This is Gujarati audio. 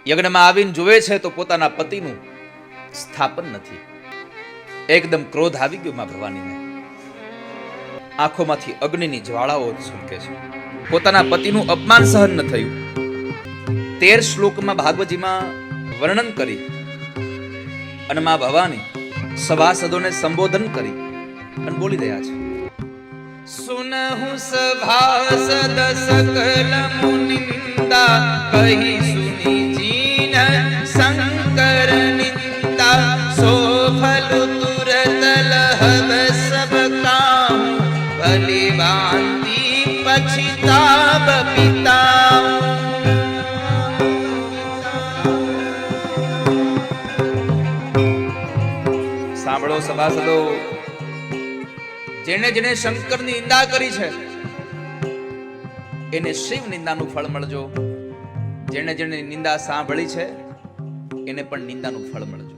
યજ્ઞમાં આવીને જુએ છે તો પોતાના પતિનું સ્થાપન નથી. એકદમ ક્રોધ આવી ગયો માં ભવાનીને. આંખોમાંથી અગ્નિની જ્વાળાઓ છલકે છે. પોતાના પતિનું અપમાન સહન ન થયું. 13 શ્લોકમાં ભાગવતજીમાં વર્ણન કરી અને માં ભવાની સભાસદોને સંબોધન કરી અને બોલી રહ્યા છે. સુનહુ સભાસદ સકલ મુનિંદા કહી સુની જીન શંકર નિંદા સોફલ તુરત લહબ સબ કામ ભલી બાંધી પછતાબ પિતા. સાંભળો સભાસદો, જેને જેને શંકરની નિંદા કરી છે એને શિવ નિંદાનું ફળ મળજો. જેને જેને નિંદા સાંભળી છે એને પણ નિંદાનું ફળ મળજો.